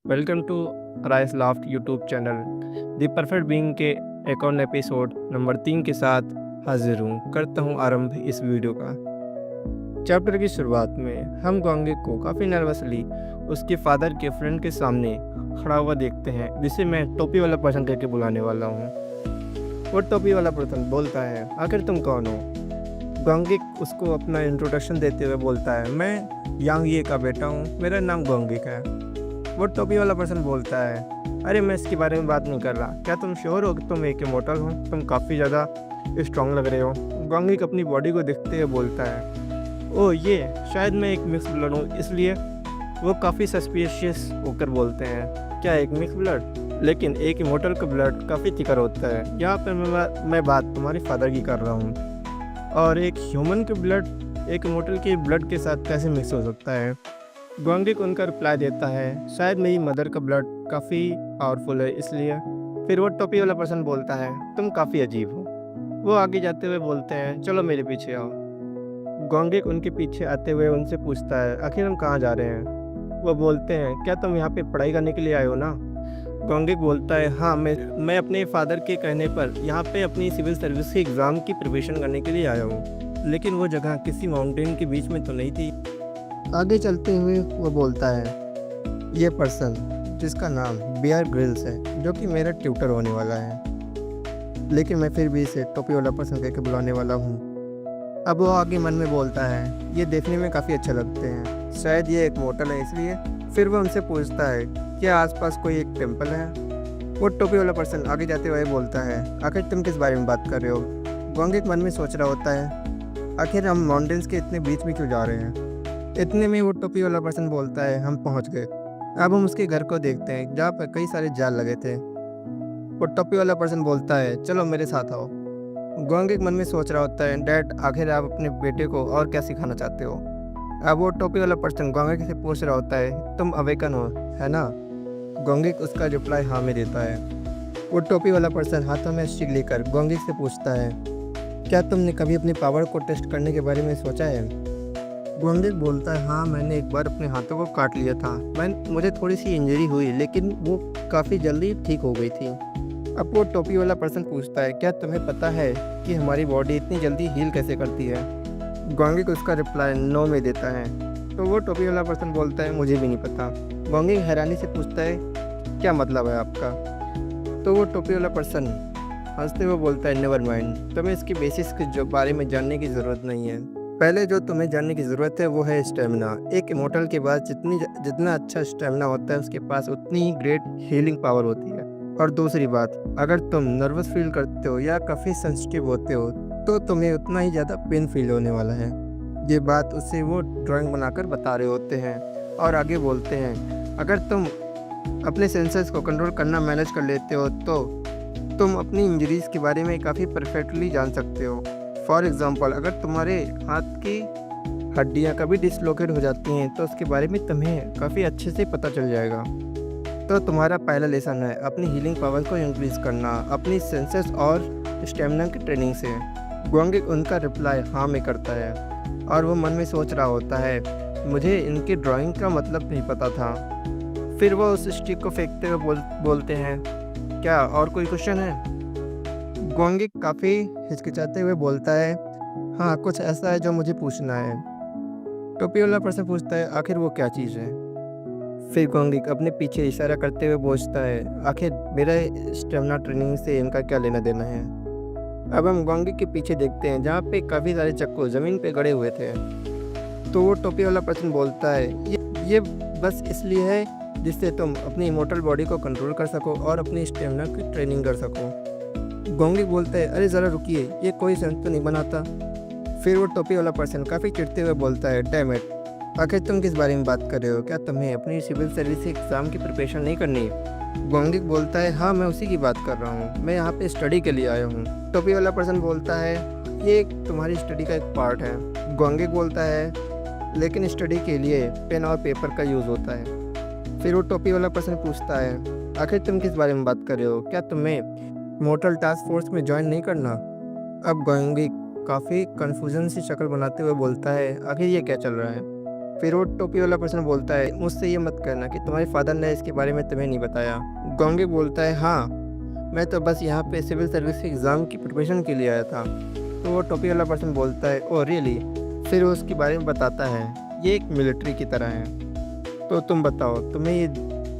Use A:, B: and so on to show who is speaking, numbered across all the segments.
A: Welcome to rice laughed YouTube channel. The perfect being के एक और एपिसोड नंबर 3 के साथ हाजिर हूँ। करता हूँ आरंभ इस वीडियो का। चैप्टर की शुरुआत में हम गोंगे को काफ़ी नर्वसली उसके फादर के फ्रेंड के सामने खड़ा हुआ देखते हैं, जिसे मैं टोपी वाला पर्सन करके बुलाने वाला हूँ। वो टोपी वाला पर्सन बोलता है, आखिर तुम कौन हो? गोंगिक उसको अपना इंट्रोडक्शन देते हुए बोलता है, मैं यांग ये का बेटा हूँ, मेरा नाम गोंगिक है। वो टोपी वाला पर्सन बोलता है, अरे मैं इसके बारे में बात नहीं कर रहा, क्या तुम श्योर हो कि तुम एक इमोर्टल हो? तुम काफ़ी ज़्यादा स्ट्रांग लग रहे हो। गोंगिक अपनी बॉडी को देखते हुए बोलता है, ओह ये शायद मैं एक मिक्स ब्लड हूँ, इसलिए वो काफ़ी सस्पिशियस होकर बोलते हैं, क्या एक मिक्स ब्लड? लेकिन एक इमोर्टल का ब्लड काफ़ी थिकर होता है। यहाँ पर मैं बात तुम्हारे फादर की कर रहा हूँ, और एक ह्यूमन के ब्लड एक इमोर्टल के ब्लड के साथ कैसे मिक्स हो सकता है? गोंगिक उनका रिप्लाई देता है, शायद मेरी मदर का ब्लड काफ़ी पावरफुल है, इसलिए। फिर वो टोपी वाला पर्सन बोलता है, तुम काफ़ी अजीब हो। वो आगे जाते हुए बोलते हैं, चलो मेरे पीछे आओ। गोंगिक उनके पीछे आते हुए उनसे पूछता है, आखिर हम कहाँ जा रहे हैं? वो बोलते हैं, क्या तुम यहाँ पे पढ़ाई करने के लिए आए हो ना? गोंगिक बोलता है, हाँ मैं अपने फादर के कहने पर यहाँ पे अपनी सिविल सर्विस के एग्ज़ाम की प्रिपरेशन करने के लिए आया हूँ, लेकिन वो जगह किसी माउंटेन के बीच में तो नहीं थी। आगे चलते हुए वो बोलता है, ये पर्सन जिसका नाम बियर ग्रिल्स है, जो कि मेरा ट्यूटर होने वाला है, लेकिन मैं फिर भी इसे टोपी वाला पर्सन कहकर बुलाने वाला हूँ। अब वो आगे मन में बोलता है, ये देखने में काफ़ी अच्छे लगते हैं, शायद ये एक मोटल है, इसलिए। फिर वो उनसे पूछता है, क्या आसपास कोई एक टेम्पल है? वो टोपी वाला पर्सन आगे जाते हुए बोलता है, आखिर तुम किस बारे में बात कर रहे हो? गोंगिक मन में सोच रहा होता है, आखिर हम माउंटेन्स के इतने बीच में क्यों जा रहे हैं? इतने में वो टोपी वाला पर्सन बोलता है, हम पहुंच गए। अब हम उसके घर को देखते हैं, जहाँ पर कई सारे जाल लगे थे। वो टोपी वाला पर्सन बोलता है, चलो मेरे साथ आओ। गोंगिक मन में सोच रहा होता है, डैड आखिर आप अपने बेटे को और क्या सिखाना चाहते हो? अब वो टोपी वाला पर्सन गोंगिक से पूछ रहा होता है, तुम अवेकन हो, है ना? गोंगिक उसका रिप्लाई हाँ में देता है। वो टोपी वाला पर्सन हाथों में स्टिक लेकर गोंगिक से पूछता है, क्या तुमने कभी अपनी पावर को टेस्ट करने के बारे में सोचा है? गोंगिक बोलता है, हाँ मैंने एक बार अपने हाथों को काट लिया था। मुझे थोड़ी सी इंजरी हुई, लेकिन वो काफ़ी जल्दी ठीक हो गई थी। अब वो टोपी वाला पर्सन पूछता है, क्या तुम्हें पता है कि हमारी बॉडी इतनी जल्दी हील कैसे करती है? गोंगिक उसका रिप्लाई नो में देता है। तो वो टोपी वाला पर्सन बोलता है, मुझे भी नहीं पता। गोंगिक हैरानी से पूछता है, क्या मतलब है आपका? तो वो टोपी वाला पर्सन हंसते हुए बोलता है, नेवर माइंड, तुम्हें इसके बेसिस के जो बारे में जानने की ज़रूरत नहीं है। पहले जो तुम्हें जानने की ज़रूरत है वो है स्टेमिना। एक इमोर्टल के पास जितना अच्छा स्टेमिना होता है, उसके पास उतनी ही ग्रेट हीलिंग पावर होती है। और दूसरी बात, अगर तुम नर्वस फील करते हो या काफ़ी सेंसिटिव होते हो, तो तुम्हें उतना ही ज़्यादा पेन फील होने वाला है। ये बात उससे वो ड्राइंग बनाकर बता रहे होते हैं, और आगे बोलते हैं, अगर तुम अपने सेंसेस को कंट्रोल करना मैनेज कर लेते हो, तो तुम अपनी इंजरीज़ के बारे में काफ़ी परफेक्टली जान सकते हो। फॉर एग्ज़ाम्पल, अगर तुम्हारे हाथ की हड्डियाँ कभी डिसलोकेट हो जाती हैं, तो उसके बारे में तुम्हें काफ़ी अच्छे से पता चल जाएगा। तो तुम्हारा पहला लेसन है अपनी हीलिंग पावर को इंक्रीज़ करना, अपनी सेंसेस और स्टेमिना की ट्रेनिंग से। गोंगिक उनका रिप्लाई हाँ में करता है, और वो मन में सोच रहा होता है, मुझे इनकी ड्राइंग का मतलब नहीं पता था। फिर वो उस स्टिक को फेंकते हुए बोलते हैं, क्या और कोई क्वेश्चन है? गोंगिक काफ़ी हिचकिचाते हुए बोलता है, हाँ कुछ ऐसा है जो मुझे पूछना है। टोपी वाला पर्सन पूछता है, आखिर वो क्या चीज़ है? फिर गोंगिक अपने पीछे इशारा करते हुए पूछता है, आखिर मेरा स्टेमिना ट्रेनिंग से इनका क्या लेना देना है? अब हम गोंगिक के पीछे देखते हैं, जहाँ पे काफ़ी सारे चक्कू ज़मीन पे गड़े हुए थे। तो वो टोपी वाला पर्सन बोलता है, ये बस इसलिए है जिससे तुम अपनी इमोर्टल बॉडी को कंट्रोल कर सको और अपनी स्टेमिना की ट्रेनिंग कर सको। गोंगिक बोलता है, अरे ज़रा रुकिए, ये कोई सेंस तो नहीं बनाता। फिर वो टोपी वाला पर्सन काफ़ी चिढ़ते हुए बोलता है, डैम इट, आखिर तुम किस बारे में बात कर रहे हो? क्या तुम्हें अपनी सिविल सर्विस एग्ज़ाम की प्रिपरेशन नहीं करनी? गोंगिक बोलता है, हाँ मैं उसी की बात कर रहा हूँ, मैं यहाँ पे स्टडी के लिए आया हूँ। टोपी वाला पर्सन बोलता है, ये तुम्हारी स्टडी का एक पार्ट है। गोंगिक बोलता है, लेकिन स्टडी के लिए पेन और पेपर का यूज़ होता है। फिर वो टोपी वाला पर्सन पूछता है, आखिर तुम किस बारे में बात कर रहे हो? क्या तुम्हें मोटल टास्क फोर्स में ज्वाइन नहीं करना? अब गोंगिक काफ़ी कन्फ्यूजन सी शक्ल बनाते हुए बोलता है, आखिर ये क्या चल रहा है? फिर वो टोपी वाला पर्सन बोलता है, मुझसे ये मत कहना कि तुम्हारे फादर ने इसके बारे में तुम्हें नहीं बताया। गोंगिक बोलता है, हाँ, मैं तो बस यहाँ पे सिविल सर्विस एग्ज़ाम की प्रिपरेशन के लिए आया था। तो वो टोपी वाला पर्सन बोलता है, ओह रियली? फिर वो उसके बारे में बताता है, ये एक मिलिट्री की तरह है। तो तुम बताओ, तुम्हें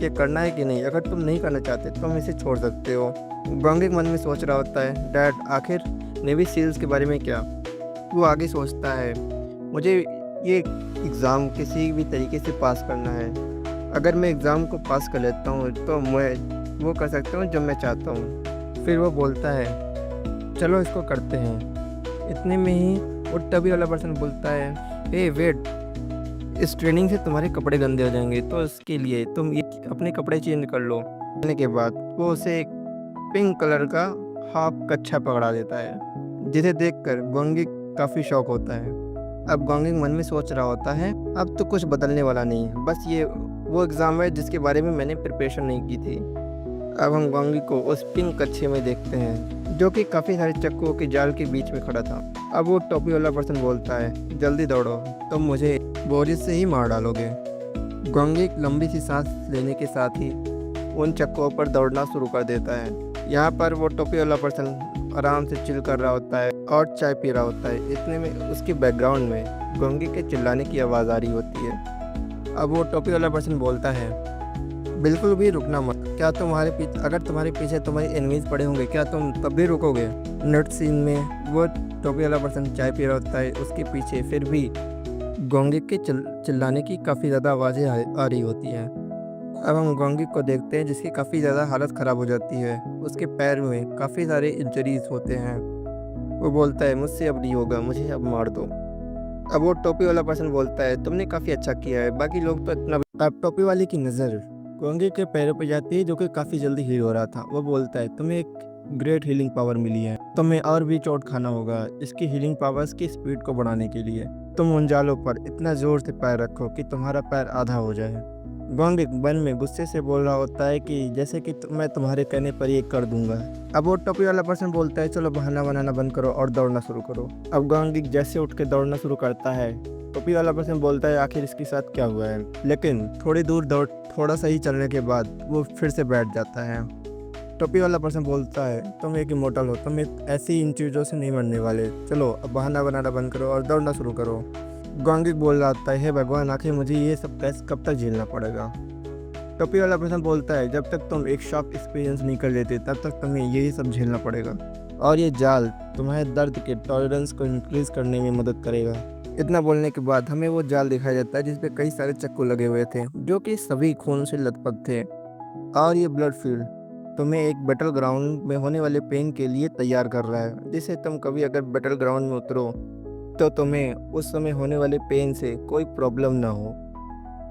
A: ये करना है कि नहीं? अगर तुम नहीं करना चाहते तो तुम इसे छोड़ सकते हो। गोंगिक मन में सोच रहा होता है, डैड आखिर नेवी सील्स के बारे में क्या? वो आगे सोचता है, मुझे ये एग्ज़ाम किसी भी तरीके से पास करना है। अगर मैं एग्ज़ाम को पास कर लेता हूँ तो मैं वो कर सकता हूँ जो मैं चाहता हूँ। फिर वो बोलता है, चलो इसको करते हैं। इतने में ही वो टोपी वाला पर्सन बोलता है, हे वेट, इस ट्रेनिंग से तुम्हारे कपड़े गंदे हो जाएंगे, तो इसके लिए तुम ये अपने कपड़े चेंज कर लो। करने के बाद वो उसे एक पिंक कलर का हाफ कच्छा पकड़ा देता है, जिसे देखकर गोंगिक काफ़ी शौक होता है। अब गोंगिक मन में सोच रहा होता है, अब तो कुछ बदलने वाला नहीं है, बस ये वो एग्ज़ाम है जिसके बारे में मैंने प्रिपरेशन नहीं की थी। अब हम गोंगिक को उस पिंक कच्छे में देखते हैं, जो कि काफ़ी सारे चक्कों के जाल के बीच में खड़ा था। अब वो टोपी वाला पर्सन बोलता है, जल्दी दौड़ो, तुम मुझे बोरिस से ही मार डालोगे। गोंगिक लंबी सी सांस लेने के साथ ही उन चक्कों पर दौड़ना शुरू कर देता है। यहाँ पर वो टोपी वाला पर्सन आराम से चिल कर रहा होता है और चाय पी रहा होता है। इतने में उसके बैकग्राउंड में गोंगिक के चिल्लाने की आवाज़ आ रही होती है। अब वो टोपी वाला पर्सन बोलता है, बिल्कुल भी रुकना मत। क्या तुम्हारे पीछे अगर तुम्हारे पीछे तुम्हारे एनिमीज पड़े होंगे, क्या तुम तब भी रुकोगे? नेक्स्ट सीन में वो टोपी वाला पर्सन चाय पी रहा होता है, उसके पीछे फिर भी गोंगिक के चिल्लाने की काफ़ी ज़्यादा आवाज़ें आ रही होती हैं। अब हम गोंगिक को देखते हैं, जिसकी काफ़ी ज़्यादा हालत ख़राब हो जाती है। उसके पैर में काफ़ी सारे इंजरीज होते हैं। वो बोलता है, मुझसे अब नहीं होगा, मुझे अब मार दो। अब वो टोपी वाला पर्सन बोलता है, तुमने काफ़ी अच्छा किया है, बाकी लोग तो इतना। अब टोपी वाले की नज़र गोंगिक के पैरों पर जाती है, जो कि काफ़ी जल्दी हील हो रहा था। वो बोलता है, तुम्हें एक ग्रेट हीलिंग पावर मिली है, तुम्हें और भी चोट खाना होगा इसकी हीलिंग पावर्स की स्पीड को बढ़ाने के लिए। तुम उन जालों पर इतना ज़ोर से पैर रखो कि तुम्हारा पैर आधा हो जाए। गोंगिक मन में गुस्से से बोल रहा होता है कि जैसे कि मैं तुम्हारे कहने पर ये कर दूंगा। अब वो टोपी वाला पर्सन बोलता है, चलो बहाना बनाना बंद करो और दौड़ना शुरू करो। अब गोंगिक जैसे उठ के दौड़ना शुरू करता है, टोपी वाला पर्सन बोलता है, आखिर इसके साथ क्या हुआ है? लेकिन थोड़ी दूर थोड़ा सा ही चलने के बाद वो फिर से बैठ जाता है। टोपी वाला पर्सन बोलता है, तुम एक इमोर्टल हो, तुम ऐसी इन चीज़ों से नहीं मरने वाले, चलो अब बहाना बनाना बंद करो और दौड़ना शुरू करो। गोंगिक बोल रहा था, हे भगवान, आखिर मुझे ये सब कब तक झेलना पड़ेगा? टोपी वाला पर्सन बोलता है, जब तक तुम एक शॉक एक्सपीरियंस नहीं कर लेते तब तक तुम्हें यही सब झेलना पड़ेगा, और ये जाल तुम्हारे दर्द के टॉलरेंस को इंक्रीज करने में मदद करेगा। इतना बोलने के बाद हमें वो जाल दिखाई देता है, जिसपे कई सारे चक्कू लगे हुए थे, जो कि सभी खून से लथपथ थे। और ये ब्लड फील्ड तुम्हें एक बैटल ग्राउंड में होने वाले पेन के लिए तैयार कर रहा है, जिससे तुम कभी अगर बैटल ग्राउंड में उतरो तो तुम्हें उस समय होने वाले पेन से कोई प्रॉब्लम ना हो।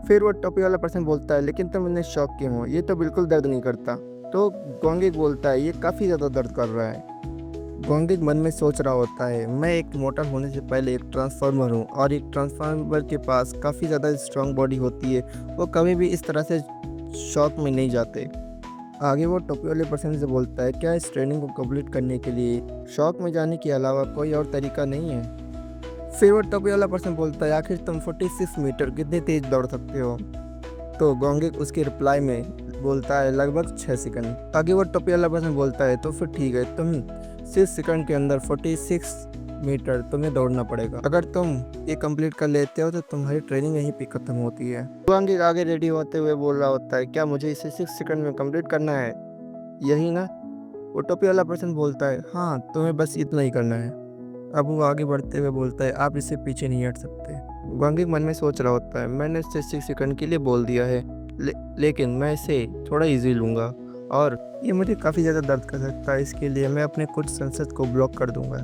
A: फिर वो टोपी वाला पर्सन बोलता है, लेकिन तुम इतने शॉक क्यों हो? ये तो बिल्कुल दर्द नहीं करता। तो गोंगिक बोलता है, ये काफ़ी ज़्यादा दर्द कर रहा है। गोंगिक मन में सोच रहा होता है, मैं एक मोटर होने से पहले एक ट्रांसफार्मर हूँ, और एक ट्रांसफार्मर के पास काफ़ी ज़्यादा स्ट्रांग बॉडी होती है, वो कभी भी इस तरह से शॉक में नहीं जाते। आगे वो टोपी वाले पर्सन से बोलता है, क्या इस ट्रेनिंग को कंप्लीट करने के लिए शॉक में जाने के अलावा कोई और तरीका नहीं है? फिर वो टोपी वाला पर्सन बोलता है, आखिर तुम 46 मीटर कितने तेज दौड़ सकते हो? तो गोंगिक उसके रिप्लाई में बोलता है, लगभग 6 सेकंड। आगे वो टोपी वाला पर्सन बोलता है, तो फिर ठीक है, तुम 6 सेकंड के अंदर 46 मीटर तुम्हें दौड़ना पड़ेगा। अगर तुम ये कंप्लीट कर लेते हो तो तुम्हारी ट्रेनिंग यहीं पे खत्म होती है। गोंगिक आगे रेडी होते हुए बोल रहा होता है, क्या मुझे इसे 6 सेकंड में कंप्लीट करना है, यही ना? वो टोपी वाला पर्सन बोलता है, हाँ, तुम्हें बस इतना ही करना है। अब वो आगे बढ़ते हुए बोलता है, आप इससे पीछे नहीं हट सकते। गोंगिक मन में सोच रहा होता है, मैंने इससे 6 सेकंड के लिए बोल दिया है, लेकिन मैं इसे थोड़ा इजी लूँगा, और ये मुझे काफ़ी ज़्यादा दर्द कर सकता है, इसके लिए मैं अपने कुछ सेंसर्स को ब्लॉक कर दूंगा।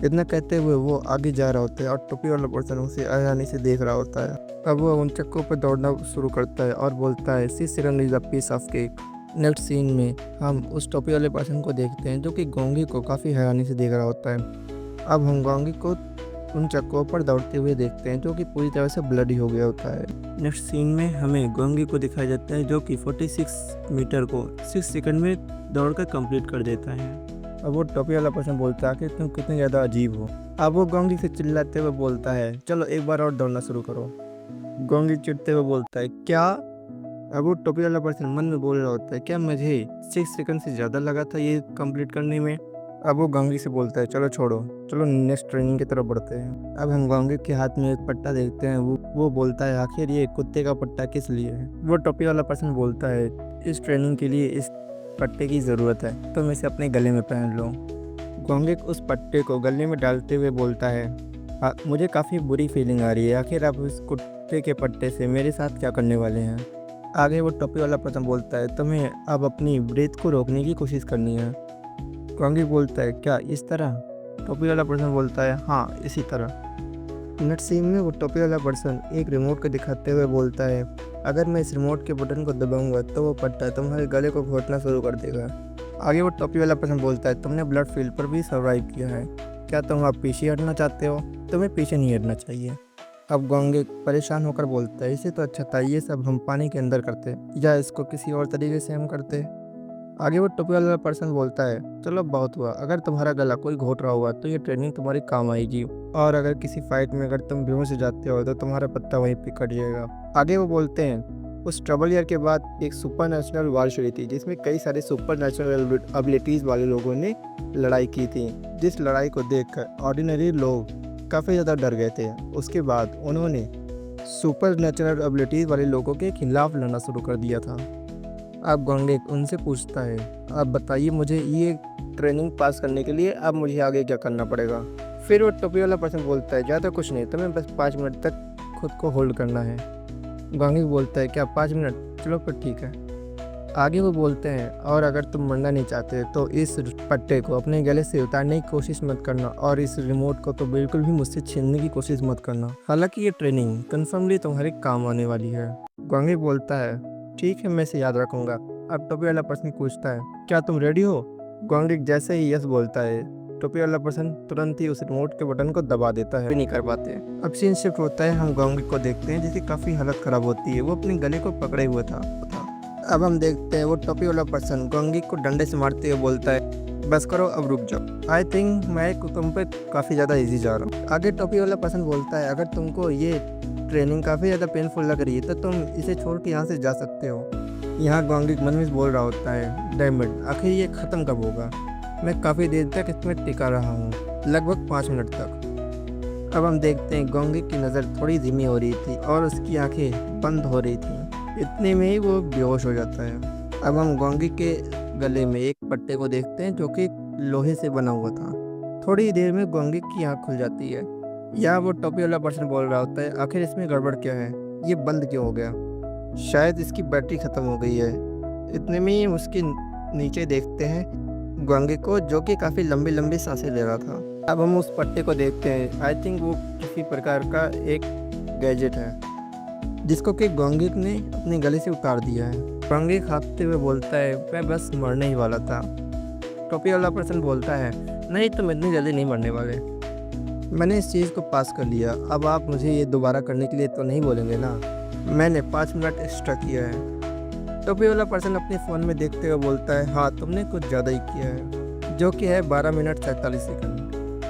A: इतना कहते हुए वो आगे जा रहा होता है, और टोपी वाला पर्सन उसे हैरानी से देख रहा होता है। अब वो उन चक्कों पर दौड़ना शुरू करता है और बोलता है, 6 second is a piece of cake. Next scene में हम उस टोपी वाले पर्सन को देखते हैं, जो कि गोंगिक को काफ़ी हैरानी से देख रहा होता है। अब हम गोंगिक को उन चक्कों पर दौड़ते हुए देखते हैं, जो कि पूरी तरह से ब्लडी हो गया होता है। नेक्स्ट सीन में हमें गोंगिक को दिखाया जाता है, जो कि 46 मीटर को 6 सेकंड में दौड़कर कंप्लीट कर देता है। अब वो टोपी वाला पर्सन बोलता है कि तुम कितने ज़्यादा अजीब हो। अब वो गोंगिक से चिल्लाते हुए बोलता है, चलो एक बार और दौड़ना शुरू करो। गोंगी चिढ़ते हुए बोलता है, क्या? अब वो टोपी वाला पर्सन मन में बोल रहा होता है, क्या मुझे 6 सेकंड से ज़्यादा लगा था ये कंप्लीट करने में? अब वो गोंगी से बोलता है, चलो छोड़ो, चलो नेक्स्ट ट्रेनिंग की तरफ बढ़ते हैं। अब हम गोंगी के हाथ में एक पट्टा देखते हैं। वो बोलता है, आखिर ये कुत्ते का पट्टा किस लिए है? वो टोपी वाला पर्सन बोलता है, इस ट्रेनिंग के लिए इस पट्टे की ज़रूरत है, तुम इसे अपने गले में पहन लो। गोंगी उस पट्टे को गले में डालते हुए बोलता है, मुझे काफ़ी बुरी फीलिंग आ रही है, आखिर आप इस कुत्ते के पट्टे से मेरे साथ क्या करने वाले हैं? आगे वो टोपी वाला पर्सन बोलता है, तुम्हें अब अपनी ब्रीथ को रोकने की कोशिश करनी है। गोंगी बोलता है, क्या इस तरह? टोपी वाला पर्सन बोलता है, हाँ इसी तरह। नेक्स्ट सीन में वो टोपी वाला पर्सन एक रिमोट को दिखाते हुए बोलता है, अगर मैं इस रिमोट के बटन को दबाऊंगा तो वो पट्टा तुम्हारे गले को घोटना शुरू कर देगा। आगे वो टोपी वाला पर्सन बोलता है, तुमने ब्लड फील्ड पर भी सर्वाइव किया है, क्या तुम अब पीछे हटना चाहते हो? तुम्हें पीछे नहीं हटना चाहिए। अब गोंगे परेशान होकर बोलता है, इसे तो अच्छा था ये सब हम पानी के अंदर करते, या इसको किसी और तरीके से हम करते। आगे वो टोपी वाला पर्सन बोलता है, चलो बहुत हुआ, अगर तुम्हारा गला कोई घोट रहा हुआ तो ये ट्रेनिंग तुम्हारी काम आएगी, और अगर किसी फाइट में अगर तुम बेहोश हो जाते हो तो तुम्हारा पत्ता वहीं पे कट जाएगा। आगे वो बोलते हैं, उस ट्रबल ईयर के बाद एक सुपर नेशनल वार शुरू थी, जिसमें कई सारे सुपर नेशनल एबिलिटीज़ वाले लोगों ने लड़ाई की थी, जिस लड़ाई को देखकर ऑर्डिनरी लोग काफ़ी ज़्यादा डर गए थे। उसके बाद उन्होंने सुपर नेचुरल एबिलिटीज़ वाले लोगों के खिलाफ लड़ना शुरू कर दिया था। अब गोंगे उनसे पूछता है, आप बताइए मुझे ये ट्रेनिंग पास करने के लिए अब मुझे आगे क्या करना पड़ेगा? फिर वो टोपी वाला पर्सन बोलता है, ज़्यादा कुछ नहीं, तुम्हें बस 5 मिनट तक खुद को होल्ड करना है। गोंगे बोलता है, क्या 5 मिनट? चलो फिर ठीक है। आगे वो बोलते हैं, और अगर तुम मरना नहीं चाहते तो इस पट्टे को अपने गले से उतारने की कोशिश मत करना, और इस रिमोट को तो बिल्कुल भी मुझसे छीनने की कोशिश मत करना। हालांकि ये ट्रेनिंग कन्फर्मली तुम्हारे काम आने वाली है। गोंगे बोलता है, ठीक है, मैं इसे याद रखूंगा। अब टोपी वाला पर्सन पूछता है, क्या तुम रेडी हो? गोंगे जैसे ही यस बोलता है, टोपी वाला पर्सन तुरंत ही उस रिमोट के बटन को दबा देता है, भी नहीं कर पाते। अब सीन शिफ्ट होता है, हम गोंगे को देखते हैं जिसकी काफ़ी हालत ख़राब होती है, वो अपने गले को पकड़े हुए था। अब हम देखते हैं वो टोपी वाला पर्सन गोंगी को डंडे से मारते हुए बोलता है, बस करो, अब रुक जाओ, आई थिंक मैं तुम पे काफ़ी ज़्यादा इजी जा रहा हूँ। आगे टोपी वाला पर्सन बोलता है, अगर तुमको ये ट्रेनिंग काफ़ी ज़्यादा पेनफुल लग रही है तो तुम इसे छोड़ के यहाँ से जा सकते हो। यहाँ गोंगी मन में बोल रहा होता है, डायमंड आखिर ये ख़त्म कब होगा? मैं काफ़ी देर तक इसमें टिका रहा हूँ, लगभग 5 मिनट तक। अब हम देखते हैं गोंगी की नज़र थोड़ी धीमी हो रही थी और उसकी आंखें बंद हो रही थी, इतने में ही वो बेहोश हो जाता है। अब हम गोंगी के गले में एक पट्टे को देखते हैं जो कि लोहे से बना हुआ था। थोड़ी देर में गोंगी की आँख खुल जाती है। यहाँ वो टोपी वाला पर्सन बोल रहा होता है, आखिर इसमें गड़बड़ क्या है, ये बंद क्यों हो गया? शायद इसकी बैटरी ख़त्म हो गई है। इतने में ही उसके नीचे देखते हैं गोंगी को, जो कि काफ़ी लंबी लंबी सांसें ले रहा था। अब हम उस पट्टे को देखते हैं, आई थिंक वो किसी प्रकार का एक गैजेट है जिसको कि गोंगी ने अपने गले से उतार दिया है। गोंगी खाते हुए बोलता है, मैं बस मरने ही वाला था। टोपी वाला पर्सन बोलता है, नहीं तुम इतनी जल्दी नहीं मरने वाले, मैंने इस चीज़ को पास कर लिया, अब आप मुझे ये दोबारा करने के लिए तो नहीं बोलेंगे ना? मैंने 5 मिनट एक्स्ट्रा किया है। टोपी वाला पर्सन अपने फ़ोन में देखते हुए बोलता है, हाँ तुमने कुछ ज़्यादा ही किया है, जो कि है 12 मिनट 47 सेकंड।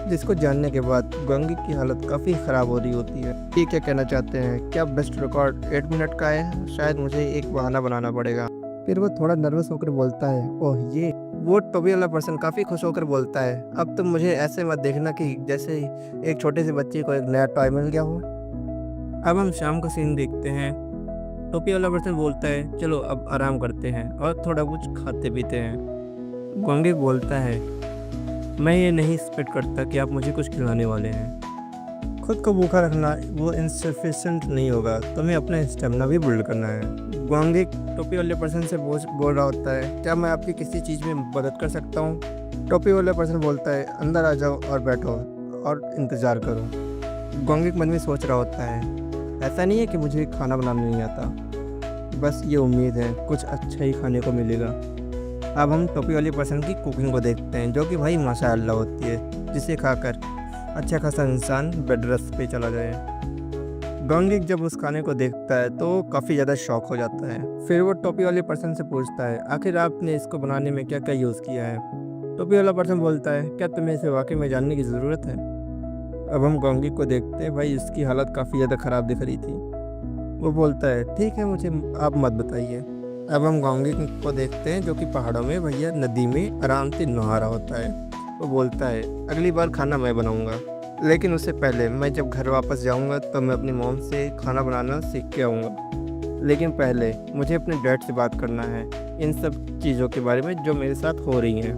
A: जिसको जानने के बाद गोंगी की हालत काफ़ी ख़राब हो रही होती है। ये क्या कहना चाहते हैं, क्या बेस्ट रिकॉर्ड 8 मिनट का है? शायद मुझे एक बहाना बनाना पड़ेगा। फिर वो थोड़ा नर्वस होकर बोलता है, ओह ये। वो टोपी वाला पर्सन काफ़ी खुश होकर बोलता है, अब तुम मुझे ऐसे मत देखना कि जैसे एक छोटे से बच्चे को एक नया टॉय मिल गया हो। अब हम शाम का सीन देखते हैं। टोपी वाला पर्सन बोलता है, चलो अब आराम करते हैं और थोड़ा कुछ खाते पीते हैं। गोंगी बोलता है, मैं ये नहीं एक्सपेक्ट करता कि आप मुझे कुछ खिलाने वाले हैं। खुद को भूखा रखना वो इनसफिशिएंट नहीं होगा, तुम्हें अपना स्टेमिना भी बिल्ड करना है। गोंगी टोपी वाले पर्सन से बोल रहा होता है, क्या मैं आपकी किसी चीज़ में मदद कर सकता हूँ? टोपी वाला पर्सन बोलता है, अंदर आ जाओ और बैठो और इंतज़ार करो। गोंगी मन में सोच रहा होता है, ऐसा नहीं है कि मुझे खाना बनाना नहीं आता, बस ये उम्मीद है कुछ अच्छा ही खाने को मिलेगा। अब हम टोपी वाले पर्सन की कुकिंग को देखते हैं, जो कि भाई माशाअल्लाह होती है, जिसे खाकर अच्छा खासा इंसान बेड रेस्ट पे चला जाए। गोंगी जब उस खाने को देखता है तो काफ़ी ज़्यादा शॉक हो जाता है। फिर वो टोपी वाले पर्सन से पूछता है, आखिर आपने इसको बनाने में क्या क्या यूज़ किया है? टोपी वाला पर्सन बोलता है, क्या तुम्हें इसे वाकई में जानने की ज़रूरत है? अब हम गोंगी को देखते हैं, भाई इसकी हालत काफ़ी ज़्यादा ख़राब दिख रही थी। वो बोलता है ठीक है, मुझे आप मत बताइए। अब हम गोंगी को देखते हैं जो कि पहाड़ों में भैया नदी में आराम से नहा रहा होता है। वो बोलता है अगली बार खाना मैं बनाऊंगा, लेकिन उससे पहले मैं जब घर वापस जाऊंगा तो मैं अपनी मॉम से खाना बनाना सीख के आऊँगा। लेकिन पहले मुझे अपने डैड से बात करना है इन सब चीज़ों के बारे में जो मेरे साथ हो रही हैं।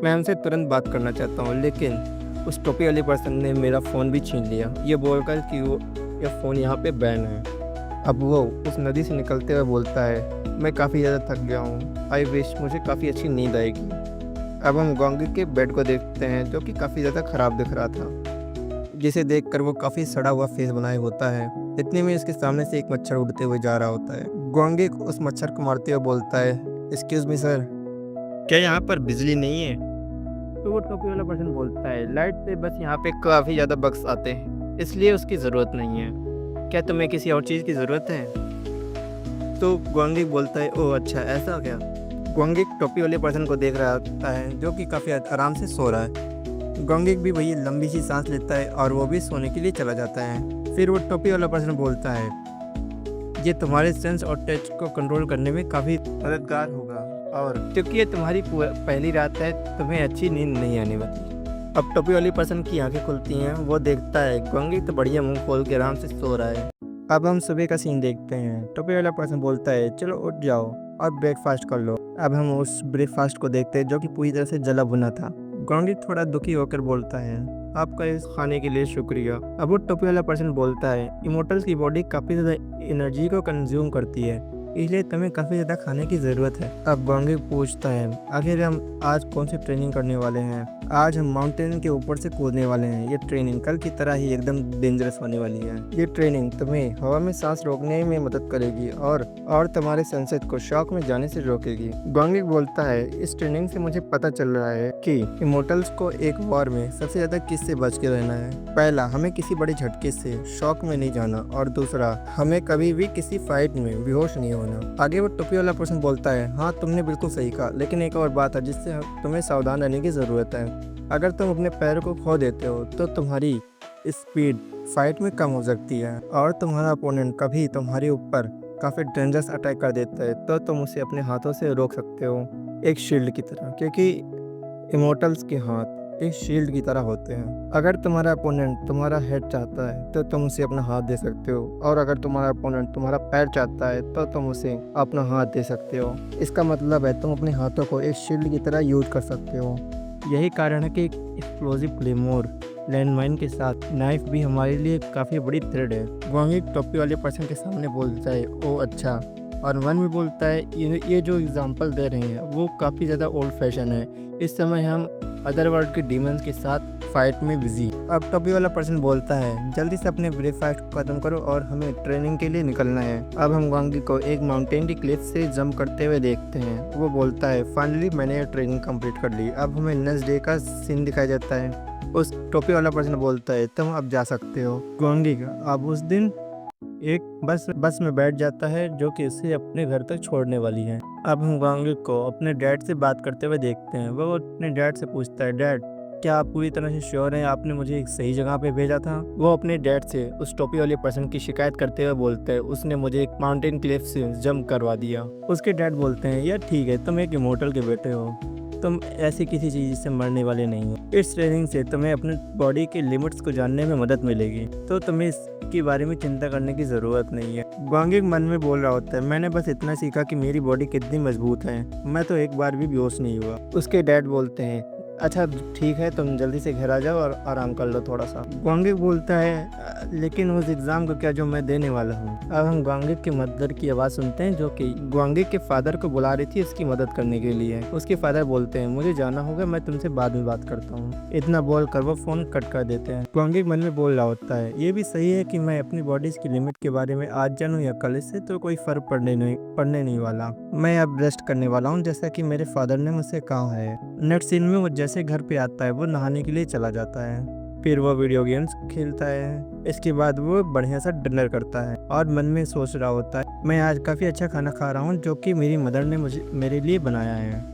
A: मैं उनसे तुरंत बात करना चाहता हूँ, लेकिन उस टोपी वाले पर्सन ने मेरा फ़ोन भी छीन लिया, ये बोलकर कि वो यह फ़ोन यहाँ पे बैन है। अब वो उस नदी से निकलते हुए बोलता है मैं काफ़ी ज़्यादा थक गया हूँ, आई विश मुझे काफ़ी अच्छी नींद आएगी। अब हम गोंगी के बेड को देखते हैं जो कि काफ़ी ज़्यादा ख़राब दिख रहा था, जिसे देखकर वो काफ़ी सड़ा हुआ फेस बनाए होता है। इतने में इसके सामने से एक मच्छर उड़ते हुए जा रहा होता है। गोंगी उस मच्छर को मारते हुए बोलता है एक्सक्यूज़ मी सर, क्या यहाँ पर बिजली नहीं है? तो वो टोपी वाला पर्सन बोलता है लाइट से बस यहाँ पे काफ़ी ज़्यादा बग्स आते हैं, इसलिए उसकी ज़रूरत नहीं है। क्या तुम्हें किसी और चीज़ की ज़रूरत है? तो गोंगी बोलता है ओह अच्छा ऐसा क्या। गोंगी टोपी वाले पर्सन को देख रहा होता है जो कि काफ़ी आराम से सो रहा है। गोंगी भी वही लंबी सी सांस लेता है और वो भी सोने के लिए चला जाता है। फिर वो टोपी वाला पर्सन बोलता है ये तुम्हारे सेंस और टच को कंट्रोल करने में काफ़ी मददगार होगा, और क्योंकि ये तुम्हारी पहली रात है तुम्हें अच्छी नींद नहीं आने वाली। अब टोपी वाली पर्सन की आंखें खुलती हैं, वो देखता है गोंगी तो बढ़िया मुंह खोल के आराम से सो रहा है। अब हम सुबह का सीन देखते हैं। टोपी वाला पर्सन बोलता है चलो उठ जाओ और ब्रेकफास्ट कर लो। अब हम उस ब्रेकफास्ट को देखते हैं जो कि पूरी तरह से जला भुना था। गोंगी थोड़ा दुखी होकर बोलता है आपका इस खाने के लिए शुक्रिया। अब वो टोपी वाला पर्सन बोलता है इमोटल्स की बॉडी काफ़ी ज़्यादा एनर्जी को कंज्यूम करती है, इसलिए तुम्हें काफ़ी ज़्यादा खाने की ज़रूरत है। अब गोंगी पूछता है आखिर हम आज कौन सी ट्रेनिंग करने वाले हैं? आज हम माउंटेन के ऊपर से कूदने वाले हैं। ये ट्रेनिंग कल की तरह ही एकदम डेंजरस होने वाली है। ये ट्रेनिंग तुम्हें हवा में सांस रोकने में मदद करेगी और तुम्हारे सेंसेस को शॉक में जाने से रोकेगी। गोंगी बोलता है इस ट्रेनिंग से मुझे पता चल रहा है कि इमोटल्स को एक वॉर में सबसे ज़्यादा किससे बच के रहना है। पहला, हमें किसी बड़े झटके से शॉक में नहीं जाना, और दूसरा, हमें कभी भी किसी फाइट में बेहोश नहीं होना। आगे वो टोपी वाला पर्सन बोलता है हाँ तुमने बिल्कुल सही कहा, लेकिन एक और बात है जिससे तुम्हें सावधान रहने की ज़रूरत है। अगर तुम अपने पैर को खो देते हो तो तुम्हारी स्पीड फाइट में कम हो सकती है, और तुम्हारा अपोनेंट कभी तुम्हारे ऊपर काफ़ी डेंजरस अटैक कर देता है तो तुम उसे अपने हाथों से रोक सकते हो, एक शील्ड की तरह, क्योंकि इमोटल्स के हाथ एक शील्ड की तरह होते हैं। अगर तुम्हारा अपोनेंट तुम्हारा हेड चाहता है तो तुम उसे अपना हाथ दे सकते हो, और अगर तुम्हारा अपोनेंट तुम्हारा पैर चाहता है तो तुम उसे अपना हाथ दे सकते हो। इसका मतलब है तुम अपने हाथों को एक शील्ड की तरह यूज कर सकते हो। यही कारण है कि एक्सप्लोजिव क्लेमोर लैंडमाइन के साथ नाइफ भी हमारे लिए काफ़ी बड़ी थ्रेड है। गोंगी टोपी वाले पर्सन के सामने बोलता है ओह अच्छा, और वन भी बोलता है ये जो एग्जांपल दे रहे हैं वो काफ़ी ज़्यादा ओल्ड फैशन है, इस समय हम अदरवर्ल्ड के डीमंस के साथ फाइट में बिजी। अब टोपी वाला पर्सन बोलता है जल्दी से अपने ब्रेकफास्ट को खत्म करो और हमें ट्रेनिंग के लिए निकलना है। अब हम गोंगी को एक माउंटेन की क्लिफ से जंप करते हुए देखते हैं। वो बोलता है फाइनली मैंने ये ट्रेनिंग कंप्लीट कर ली। अब हमें नेक्स्ट डे का सीन दिखाया जाता है। उस टोपी वाला पर्सन बोलता है तुम अब जा सकते हो। गोंगी अब उस दिन एक बस में बैठ जाता है जो कि उसे अपने घर तक छोड़ने वाली है। अब हम गोंगी को अपने डैड से बात करते हुए देखते हैं। वो अपने डैड से पूछता है डैड क्या आप पूरी तरह से श्योर हैं आपने मुझे एक सही जगह पे भेजा था? वो अपने डैड से उस टोपी वाले पर्सन की शिकायत करते हुए बोलते हैं उसने मुझे एक माउंटेन क्लिफ से जंप करवा दिया। उसके डैड बोलते हैं यार ठीक है, तुम एक इमोर्टल के बेटे हो, तुम ऐसी किसी चीज़ से मरने वाले नहीं हो। इस ट्रेनिंग से तुम्हें अपने बॉडी के लिमिट्स को जानने में मदद मिलेगी, तो तुम्हें इसके बारे में चिंता करने की ज़रूरत नहीं है। गोंगी मन में बोल रहा होता है मैंने बस इतना सीखा कि मेरी बॉडी कितनी मजबूत है, मैं तो एक बार भी बेहोश नहीं हुआ। उसके डैड बोलते हैं अच्छा ठीक है, तुम जल्दी से घर आ जाओ और आराम कर लो थोड़ा सा। गोंगी बोलता है लेकिन उस एग्ज़ाम को क्या जो मैं देने वाला हूँ। अब हम गोंगी की मदर की आवाज़ सुनते हैं जो कि गोंगी के फादर को बुला रही थी इसकी मदद करने के लिए। उसके फादर बोलते हैं मुझे जाना होगा, मैं तुमसे बाद में बात करता हूँ। इतना बोल कर वो फ़ोन कट कर देते हैं। गोंगी मन में बोल रहा होता है ये भी सही है कि मैं अपनी बॉडी की लिमिट के बारे में आज जानूँ या कल, इससे तो कोई फ़र्क पड़ने नहीं वाला। मैं अब रेस्ट करने वाला हूँ जैसा कि मेरे फादर ने मुझसे कहा है। नेक्स्ट सीन में वो जैसे घर पे आता है वो नहाने के लिए चला जाता है, फिर वो वीडियो गेम्स खेलता है। इसके बाद वो बढ़िया सा डिनर करता है और मन में सोच रहा होता है मैं आज काफ़ी अच्छा खाना खा रहा हूँ जो कि मेरी मदर ने मेरे लिए बनाया है।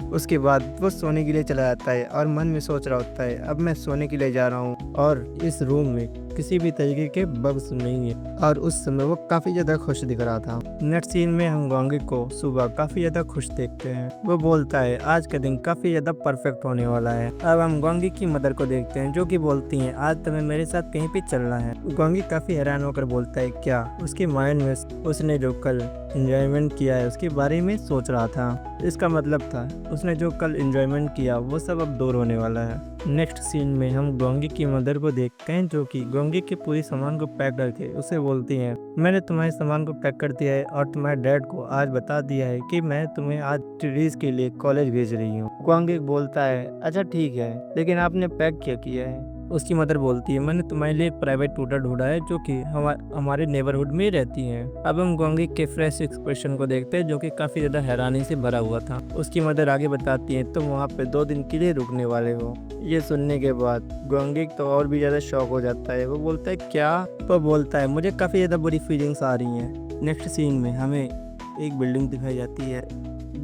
A: उसके बाद वो सोने के लिए चला जाता है और मन में सोच रहा होता है अब मैं सोने के लिए जा रहा हूँ और इस रूम में किसी भी तरीके के बग्स नहीं है और उस समय वो काफ़ी ज़्यादा खुश दिख रहा था। नेक्स्ट सीन में हम गोंगी को सुबह काफ़ी ज़्यादा खुश देखते हैं। वो बोलता है आज का दिन काफ़ी ज़्यादा परफेक्ट होने वाला है। अब हम गोंगी की मदर को देखते हैं जो कि बोलती हैं आज तुम्हें मेरे साथ कहीं पे चलना है। गोंगी काफ़ी हैरान होकर बोलता है क्या? उसके माइंड में उसने जो कल एंजॉयमेंट किया है उसके बारे में सोच रहा था। इसका मतलब था उसने जो कल एंजॉयमेंट किया वो सब अब दूर होने वाला है। नेक्स्ट सीन में हम गोंगी की मदर को देखते हैं जो कि गोंगी के पूरी सामान को पैक करके उसे बोलती हैं मैंने तुम्हारे सामान को पैक कर दिया है और तुम्हारे डैड को आज बता दिया है कि मैं तुम्हें आज स्टडीज के लिए कॉलेज भेज रही हूँ। गोंगी बोलता है अच्छा ठीक है, लेकिन आपने पैक क्या किया है? उसकी मदर बोलती है मैंने तुम्हारे लिए प्राइवेट ट्यूटर ढूंढा है जो कि हमारे नेबरहुड में रहती हैं। अब हम गोंगी के फ्रेश एक्सप्रेशन को देखते हैं जो कि काफ़ी ज़्यादा हैरानी से भरा हुआ था। उसकी मदर आगे बताती है तुम वहाँ पे 2 दिन के लिए रुकने वाले हो। ये सुनने के बाद गोंगी तो और भी ज़्यादा शॉक हो जाता है। वो बोलता है क्या? वो बोलता है मुझे काफ़ी ज़्यादा बुरी फीलिंग्स आ रही हैं। नेक्स्ट सीन में हमें एक बिल्डिंग दिखाई जाती है।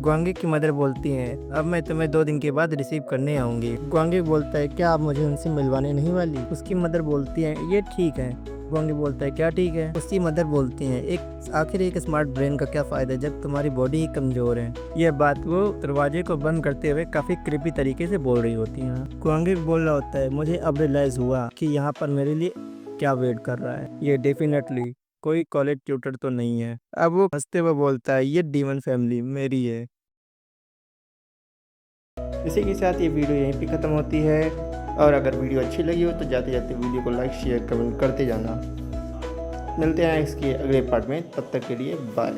A: गोंगी की मदर बोलती हैं अब मैं तुम्हें 2 दिन के बाद रिसीव करने आऊँगी। गोंगी बोलता है क्या आप मुझे उनसे मिलवाने नहीं वाली? उसकी मदर बोलती है ये ठीक है। गोंगी बोलता है क्या ठीक है? उसकी मदर बोलती हैं एक स्मार्ट ब्रेन का क्या फ़ायदा जब तुम्हारी बॉडी ही कमज़ोर है। यह बात वो दरवाजे को बंद करते हुए काफ़ी क्रिपी तरीके से बोल रही होती हैं। गोंगी बोल रहा होता है मुझे अब रियलाइज़ हुआ कि यहाँ पर मेरे लिए क्या वेट कर रहा है। ये डेफिनेटली कोई कॉलेज ट्यूटर तो नहीं है। अब वो हंसते हुए बोलता है ये डीमन फैमिली मेरी है। इसी के साथ ये वीडियो यहीं पे ख़त्म होती है और अगर वीडियो अच्छी लगी हो तो जाते जाते वीडियो को लाइक शेयर कमेंट करते जाना। मिलते हैं इसके अगले पार्ट में, तब तक के लिए बाय।